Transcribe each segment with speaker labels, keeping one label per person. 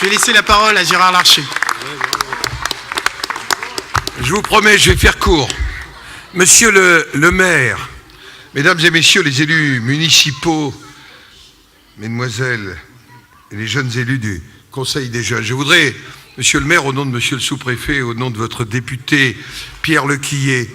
Speaker 1: Je vais laisser la parole à Gérard Larcher.
Speaker 2: Je vous promets, je vais faire court. Monsieur le maire, mesdames et messieurs les élus municipaux, mesdemoiselles et les jeunes élus du Conseil des jeunes, je voudrais, monsieur le maire, au nom de monsieur le sous-préfet, au nom de votre député Pierre Lequillet,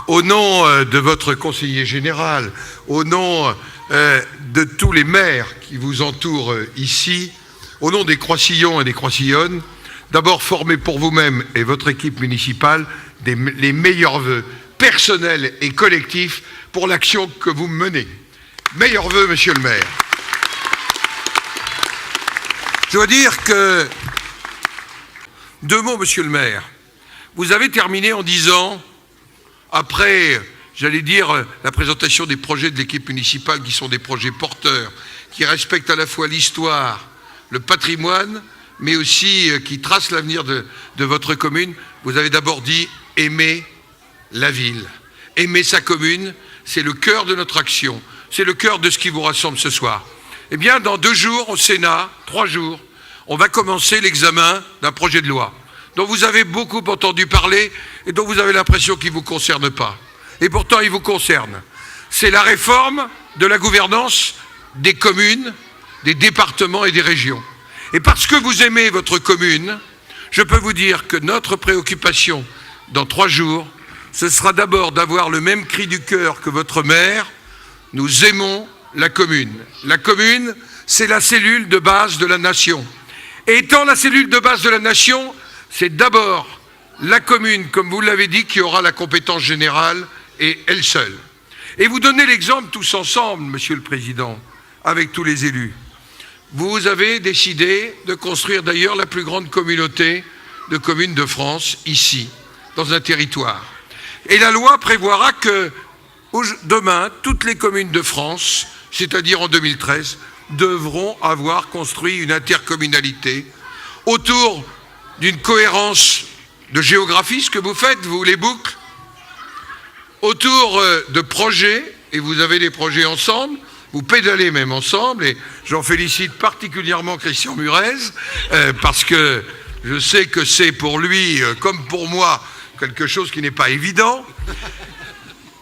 Speaker 2: au nom de votre conseiller général, au nom de tous les maires qui vous entourent ici, au nom des Croissillons et des Croissillonnes, d'abord former pour vous-même et votre équipe municipale les meilleurs vœux personnels et collectifs pour l'action que vous menez. Meilleurs vœux, monsieur le maire. Je dois dire que, 2 mots, monsieur le maire, vous avez terminé en disant, après, j'allais dire, la présentation des projets de l'équipe municipale qui sont des projets porteurs, qui respectent à la fois l'histoire, le patrimoine, mais aussi qui tracent l'avenir de votre commune, vous avez d'abord dit aimer la ville. Aimer sa commune, c'est le cœur de notre action, c'est le cœur de ce qui vous rassemble ce soir. Eh bien, dans 2 jours, au Sénat, 3 jours, on va commencer l'examen d'un projet de loi dont vous avez beaucoup entendu parler et dont vous avez l'impression qu'il ne vous concerne pas. Et pourtant, il vous concerne. C'est la réforme de la gouvernance des communes, des départements et des régions. Et parce que vous aimez votre commune, je peux vous dire que notre préoccupation dans 3 jours, ce sera d'abord d'avoir le même cri du cœur que votre maire. Nous aimons la commune. La commune, c'est la cellule de base de la nation. Et étant la cellule de base de la nation, c'est d'abord la commune, comme vous l'avez dit, qui aura la compétence générale et elle seule. Et vous donnez l'exemple tous ensemble, monsieur le président, avec tous les élus. Vous avez décidé de construire d'ailleurs la plus grande communauté de communes de France, ici, dans un territoire. Et la loi prévoira que demain, toutes les communes de France, c'est-à-dire en 2013, devront avoir construit une intercommunalité autour d'une cohérence de géographie, ce que vous faites, vous les boucles, autour de projets, et vous avez des projets ensemble, vous pédalez même ensemble, et j'en félicite particulièrement Christian Murez, parce que je sais que c'est pour lui, comme pour moi, quelque chose qui n'est pas évident.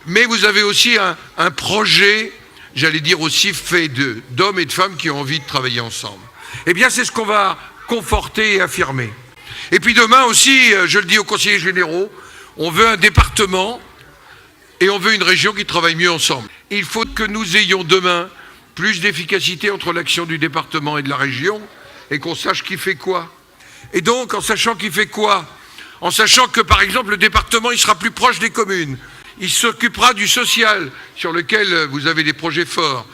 Speaker 2: Mais vous avez aussi un projet, j'allais dire aussi fait d'hommes et de femmes qui ont envie de travailler ensemble. Eh bien, c'est ce qu'on va conforter et affirmer. Et puis demain aussi, je le dis aux conseillers généraux, on veut un département et on veut une région qui travaille mieux ensemble. Il faut que nous ayons demain plus d'efficacité entre l'action du département et de la région et qu'on sache qui fait quoi. Et donc, en sachant qui fait quoi, en sachant que, par exemple, le département, il sera plus proche des communes, il s'occupera du social, sur lequel vous avez des projets forts,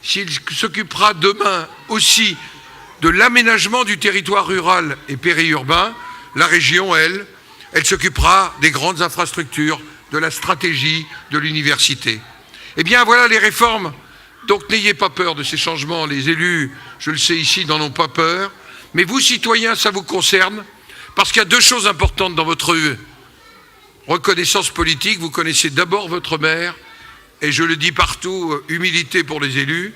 Speaker 2: s'il s'occupera demain aussi de l'aménagement du territoire rural et périurbain, la région, elle s'occupera des grandes infrastructures, de la stratégie, de l'université. Eh bien, voilà les réformes. Donc, n'ayez pas peur de ces changements. Les élus, je le sais ici, n'en ont pas peur. Mais vous, citoyens, ça vous concerne, parce qu'il y a 2 choses importantes dans votre reconnaissance politique. Vous connaissez d'abord votre maire, et je le dis partout, humilité pour les élus.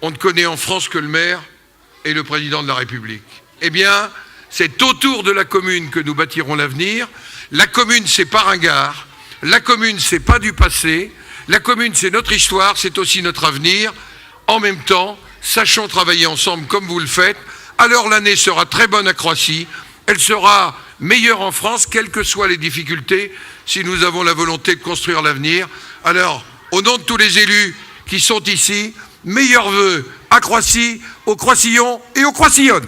Speaker 2: On ne connaît en France que le maire et le président de la République. Eh bien, c'est autour de la commune que nous bâtirons l'avenir. La commune, c'est pas ringard. La commune, c'est pas du passé. La commune, c'est notre histoire, c'est aussi notre avenir. En même temps, sachons travailler ensemble comme vous le faites. Alors l'année sera très bonne à Croissy. Elle sera meilleure en France, quelles que soient les difficultés, si nous avons la volonté de construire l'avenir. Alors, au nom de tous les élus qui sont ici, meilleurs vœux à Croissy, aux Croissillons et aux Croissillonnes.